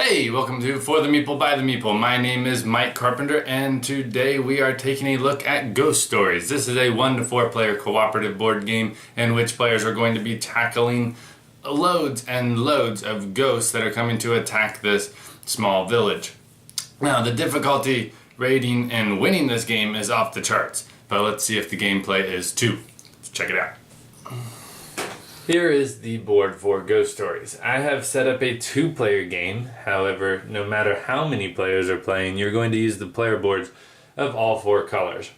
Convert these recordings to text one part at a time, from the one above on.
Hey, welcome to For the Meeple by the Meeple. My name is Mike Carpenter, and today we are taking a look at Ghost Stories. This is a 1 to 4 player cooperative board game in which players are going to be tackling loads and loads of ghosts that are coming to attack this small village. Now, the difficulty rating and winning this game is off the charts, but let's see if the gameplay is too. Let's check it out. Here is the board for Ghost Stories. I have set up a 2-player game. However, no matter how many players are playing, you're going to use the player boards of all 4 colors.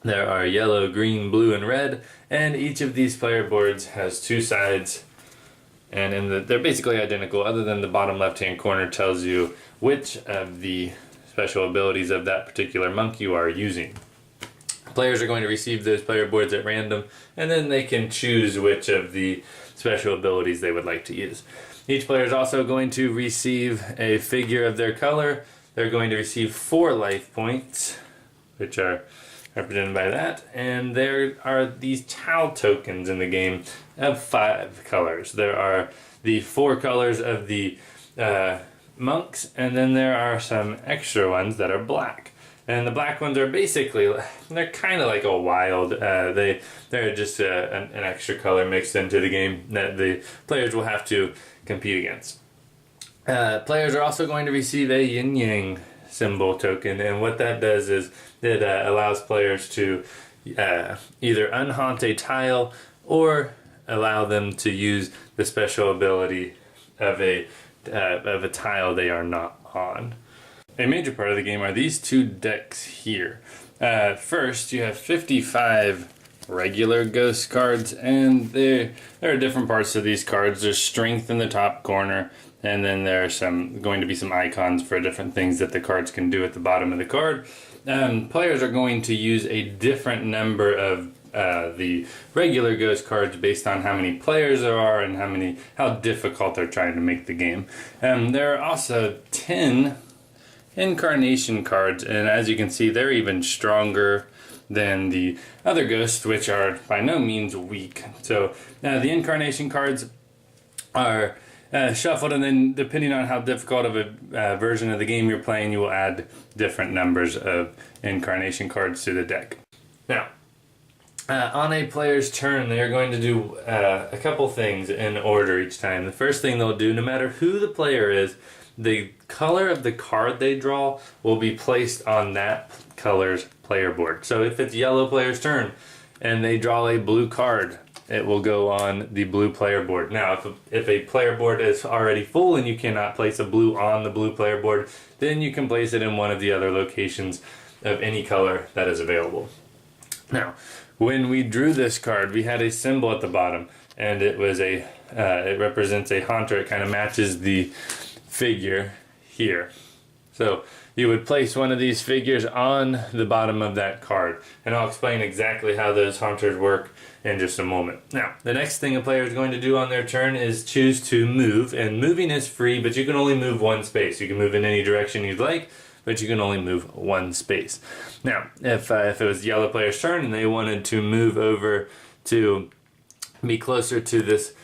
There are yellow, green, blue, and red, and each of these player boards has 2 sides, and they're basically identical, other than the bottom left-hand corner tells you which of the special abilities of that particular monk you are using. Players are going to receive those player boards at random, and then they can choose which of the special abilities they would like to use. Each player is also going to receive a figure of their color. They're going to receive 4 life points, which are represented by that, and there are these Tau tokens in the game of 5 colors. There are the 4 colors of the monks, and then there are some extra ones that are black. And the black ones are basically, they're kind of like a wild, they're just an extra color mixed into the game that the players will have to compete against. Players are also going to receive a yin-yang symbol token, and what that does is it allows players to either unhaunt a tile or allow them to use the special ability of a tile they are not on. A major part of the game are these 2 decks here. First, you have 55 regular ghost cards, and there are different parts to these cards. There's strength in the top corner, and then there are going to be some icons for different things that the cards can do at the bottom of the card. Players are going to use a different number of the regular ghost cards based on how many players there are and how difficult they're trying to make the game. There are also 10 incarnation cards, and as you can see, they're even stronger than the other ghosts, which are by no means weak. So the incarnation cards are shuffled, and then depending on how difficult of a version of the game you're playing, you will add different numbers of incarnation cards to the deck. Now, on a player's turn, they're going to do a couple things in order each time. The first thing they'll do, no matter who the player is, the color of the card they draw will be placed on that color's player board. So if it's yellow player's turn and they draw a blue card, it will go on the blue player board. Now, if a player board is already full and you cannot place a blue on the blue player board, then you can place it in one of the other locations of any color that is available. Now, when we drew this card, we had a symbol at the bottom, and it was it represents a haunter. It kind of matches the figure here. So you would place one of these figures on the bottom of that card, and I'll explain exactly how those haunters work in just a moment. Now, the next thing a player is going to do on their turn is choose to move, and moving is free, but you can only move 1 space. You can move in any direction you'd like, but you can only move 1 space. Now, if it was the yellow player's turn and they wanted to move over to be closer to this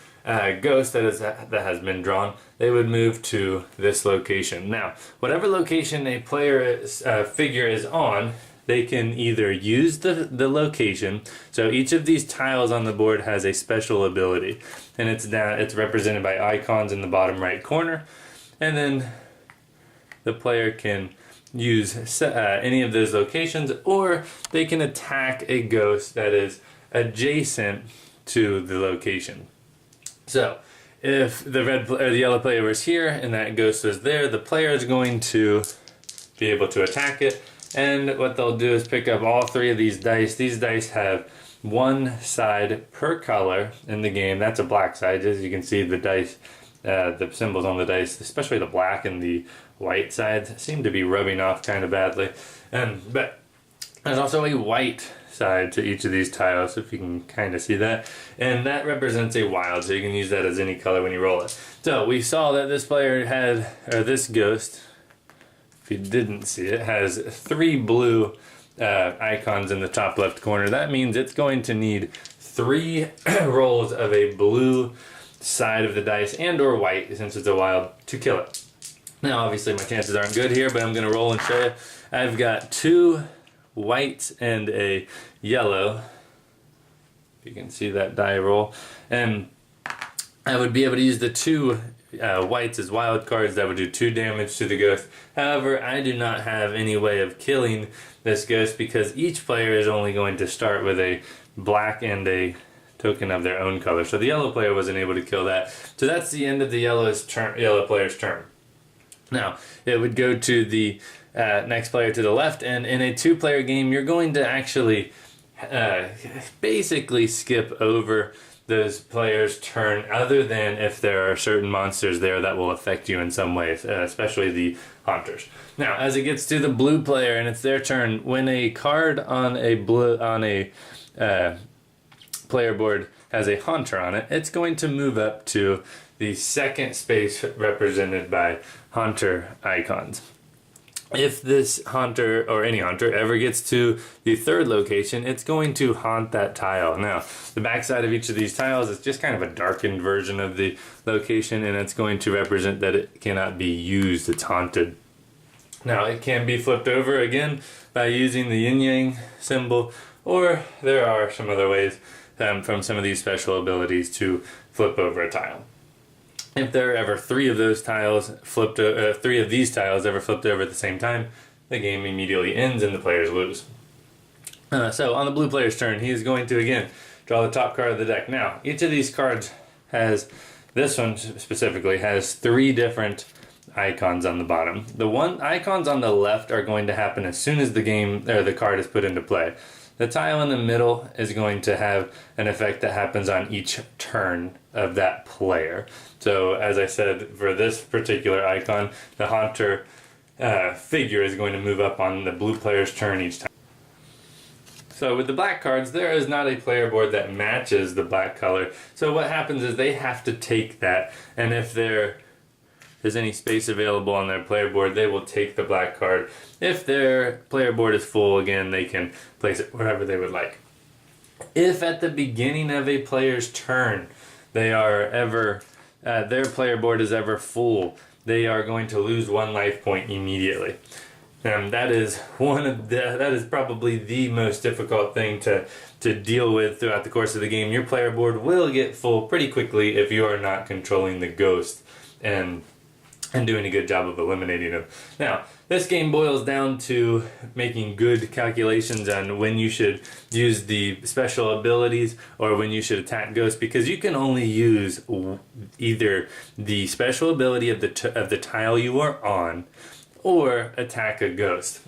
ghost that has been drawn, they would move to this location. Now, whatever location a player's figure is on, they can either use the location. So each of these tiles on the board has a special ability, and it's represented by icons in the bottom right corner, and then the player can use any of those locations, or they can attack a ghost that is adjacent to the location. So, if the yellow player was here and that ghost was there, the player is going to be able to attack it. And what they'll do is pick up all 3 of these dice. These dice have 1 side per color in the game. That's a black side. As you can see, the dice, the symbols on the dice, especially the black and the white sides, seem to be rubbing off kind of badly. But there's also a white side to each of these tiles, if you can kind of see that, and that represents a wild, so you can use that as any color when you roll it. So we saw that this player this ghost, if you didn't see it, has 3 blue icons in the top left corner. That means it's going to need 3 rolls of a blue side of the dice and or white, since it's a wild, to kill it. Now, obviously, my chances aren't good here, but I'm going to roll and show you. I've got 2 whites and a yellow. If you can see that die roll. And I would be able to use the 2 whites as wild cards that would do 2 damage to the ghost. However, I do not have any way of killing this ghost because each player is only going to start with a black and a token of their own color. So the yellow player wasn't able to kill that. So that's the end of the yellow player's turn. Now, it would go to the next player to the left, and in a 2-player game, you're going to actually basically skip over those players' turn, other than if there are certain monsters there that will affect you in some way, especially the haunters. Now, as it gets to the blue player and it's their turn, when a card on a player board has a haunter on it, it's going to move up to the second space represented by haunter icons. If this haunter, or any haunter, ever gets to the 3rd location, it's going to haunt that tile. Now, the backside of each of these tiles is just kind of a darkened version of the location, and it's going to represent that it cannot be used, it's haunted. Now, it can be flipped over again by using the yin-yang symbol, or there are some other ways from some of these special abilities to flip over a tile. If there are ever 3 of those tiles flipped, 3 of these tiles ever flipped over at the same time, the game immediately ends and the players lose. So on the blue player's turn, he is going to again draw the top card of the deck. Now, each of these cards has, this one specifically, has 3 different icons on the bottom. The icons on the left are going to happen as soon as the card is put into play. The tile in the middle is going to have an effect that happens on each turn of that player. So, as I said, for this particular icon, the haunter figure is going to move up on the blue player's turn each time. So with the black cards, there is not a player board that matches the black color. So what happens is they have to take that, and if there's any space available on their player board, they will take the black card. If their player board is full, again, they can place it wherever they would like. If at the beginning of a player's turn their player board is ever full, they are going to lose 1 life point immediately. And that is probably the most difficult thing to deal with throughout the course of the game. Your player board will get full pretty quickly if you are not controlling the ghost and doing a good job of eliminating them. Now, this game boils down to making good calculations on when you should use the special abilities or when you should attack ghosts, because you can only use either the special ability of the tile you are on or attack a ghost.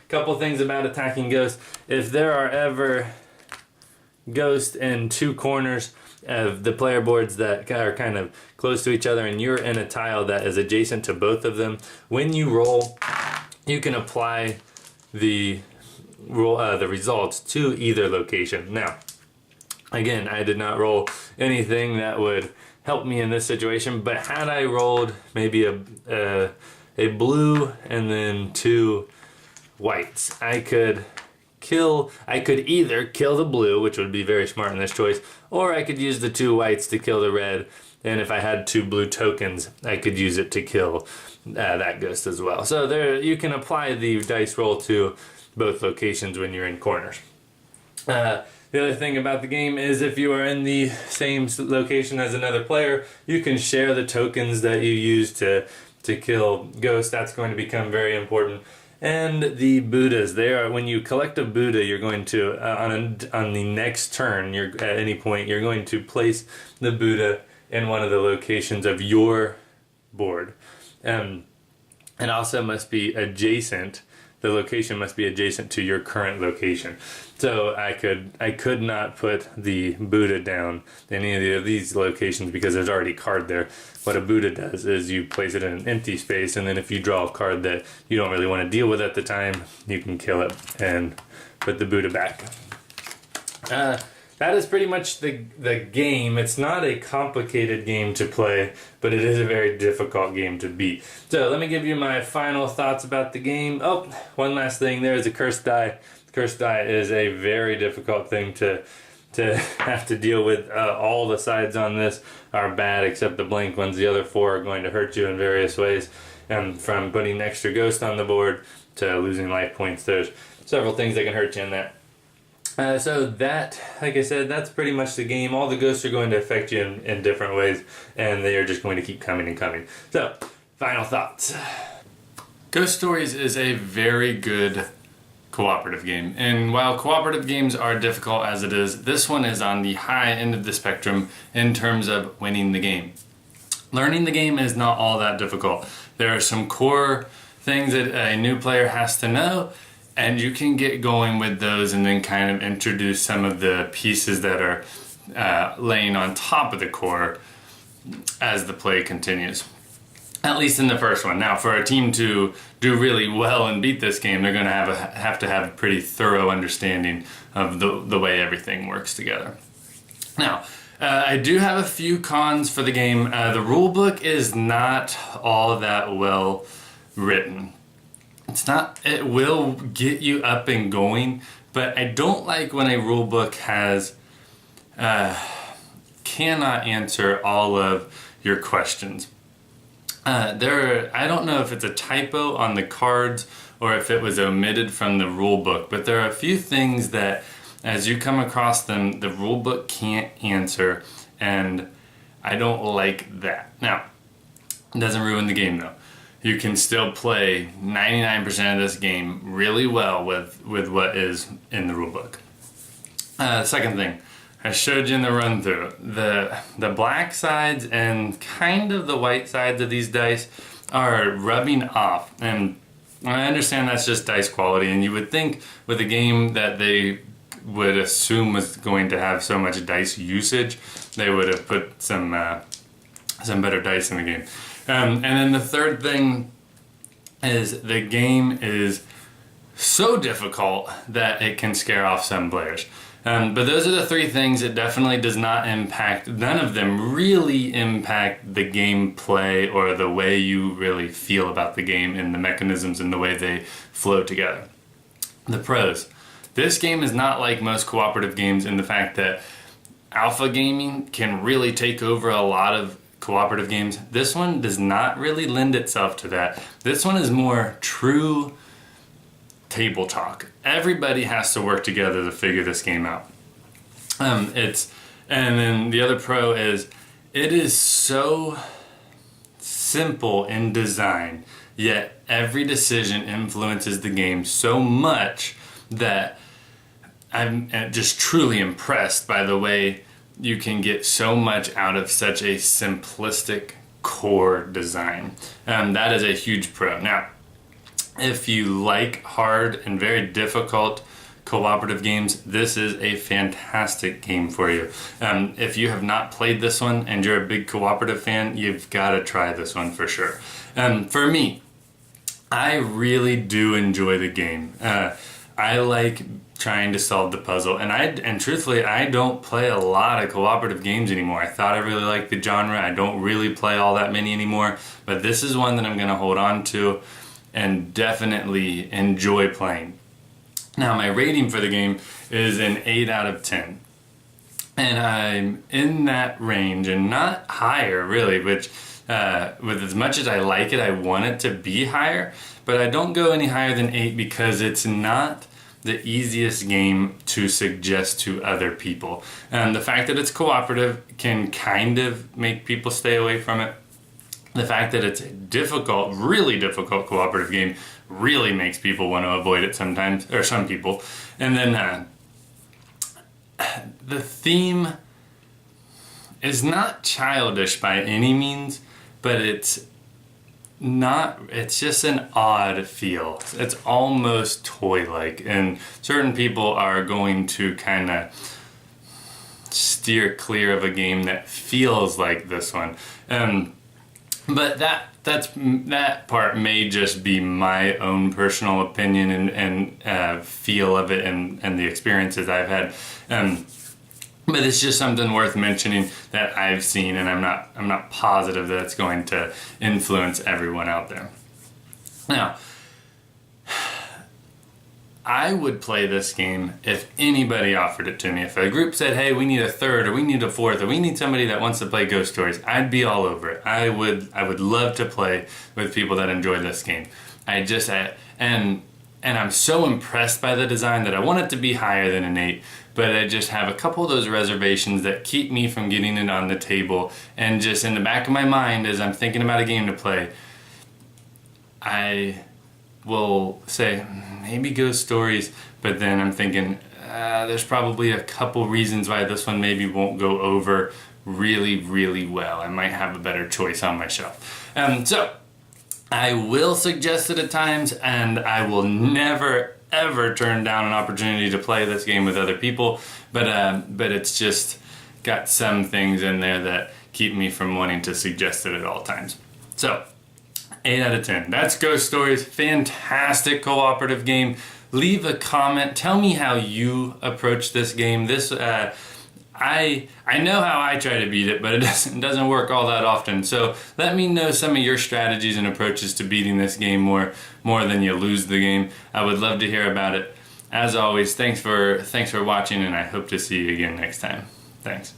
Couple things about attacking ghosts. If there are ever ghosts in 2 corners of the player boards that are kind of close to each other and you're in a tile that is adjacent to both of them, when you roll, you can apply the results to either location. Now, again, I did not roll anything that would help me in this situation, but had I rolled maybe a blue and then 2 whites, I could either kill the blue, which would be very smart in this choice, or I could use the 2 whites to kill the red, and if I had 2 blue tokens, I could use it to kill that ghost as well. So there, you can apply the dice roll to both locations when you're in corners. The other thing about the game is if you are in the same location as another player, you can share the tokens that you use to kill ghosts. That's going to become very important. And the Buddhas, when you collect a Buddha, you're going to, on the next turn, at any point, you're going to place the Buddha in one of the locations of your board. And also must be adjacent, the location must be adjacent to your current location. So I could not put the Buddha down in any of these locations because there's already a card there. What a Buddha does is you place it in an empty space, and then if you draw a card that you don't really want to deal with at the time, you can kill it and put the Buddha back. That is pretty much the game. It's not a complicated game to play, but it is a very difficult game to beat. So let me give you my final thoughts about the game. Oh, one last thing. There is a cursed die. Cursed die is a very difficult thing to have to deal with. All the sides on this are bad except the blank ones. The other 4 are going to hurt you in various ways. From putting extra ghost on the board to losing life points, there's several things that can hurt you in that. So that, like I said, that's pretty much the game. All the ghosts are going to affect you in different ways, and they are just going to keep coming and coming. So, final thoughts. Ghost Stories is a very good cooperative game, and while cooperative games are difficult as it is, this one is on the high end of the spectrum in terms of winning the game. Learning the game is not all that difficult. There are some core things that a new player has to know, and you can get going with those and then kind of introduce some of the pieces that are laying on top of the core as the play continues. At least in the first one. Now, for a team to do really well and beat this game, they're going to have to have a pretty thorough understanding of the way everything works together. Now, I do have a few cons for the game. The rule book is not all that well written. It will get you up and going, but I don't like when a rule book cannot answer all of your questions. I don't know if it's a typo on the cards or if it was omitted from the rule book, but there are a few things that as you come across them, the rule book can't answer, and I don't like that. Now, it doesn't ruin the game though. You can still play 99% of this game really well with what is in the rule book. Second thing, I showed you in the run through, the black sides and kind of the white sides of these dice are rubbing off, and I understand that's just dice quality, and you would think with a game that they would assume was going to have so much dice usage, they would have put some better dice in the game. And then the third thing is the game is so difficult that it can scare off some players. But those are the three things. It definitely does not impact, none of them really impact the gameplay or the way you really feel about the game and the mechanisms and the way they flow together. The pros. This game is not like most cooperative games in the fact that alpha gaming can really take over a lot of cooperative games. This one does not really lend itself to that. This one is more true table talk. Everybody has to work together to figure this game out. And then the other pro is it is so simple in design, yet every decision influences the game so much that I'm just truly impressed by the way you can get so much out of such a simplistic core design. That is a huge pro. Now, if you like hard and very difficult cooperative games, this is a fantastic game for you. If you have not played this one and you're a big cooperative fan, you've got to try this one for sure. For me, I really do enjoy the game. I like trying to solve the puzzle, and truthfully, I don't play a lot of cooperative games anymore. I thought I really liked the genre. I don't really play all that many anymore, but this is one that I'm going to hold on to and definitely enjoy playing. Now, my rating for the game is an 8 out of 10. And I'm in that range and not higher, really, which with as much as I like it, I want it to be higher, but I don't go any higher than 8 because it's not the easiest game to suggest to other people. The fact that it's cooperative can kind of make people stay away from it. The fact that it's a difficult, really difficult cooperative game really makes people want to avoid it sometimes, or some people. And then the theme is not childish by any means, but it's just an odd feel. It's almost toy-like, and certain people are going to kind of steer clear of a game that feels like this one. But that part may just be my own personal opinion and feel of it and the experiences I've had. But it's just something worth mentioning that I've seen, and I'm not positive that it's going to influence everyone out there. Now, I would play this game if anybody offered it to me. If a group said, hey, we need a third, or we need a fourth, or we need somebody that wants to play Ghost Stories, I'd be all over it. I would love to play with people that enjoy this game. And I'm so impressed by the design that I want it to be higher than an 8, but I just have a couple of those reservations that keep me from getting it on the table. And just in the back of my mind, as I'm thinking about a game to play, I will say maybe Ghost Stories, but then I'm thinking there's probably a couple reasons why this one maybe won't go over really, really well. I might have a better choice on my shelf. So I will suggest it at times, and I will never ever turn down an opportunity to play this game with other people, but it's just got some things in there that keep me from wanting to suggest it at all times. So 8 out of 10. That's Ghost Stories. Fantastic cooperative game. Leave a comment. Tell me how you approach this game. I know how I try to beat it, but it doesn't work all that often. So let me know some of your strategies and approaches to beating this game more than you lose the game. I would love to hear about it. As always, thanks for watching, and I hope to see you again next time. Thanks.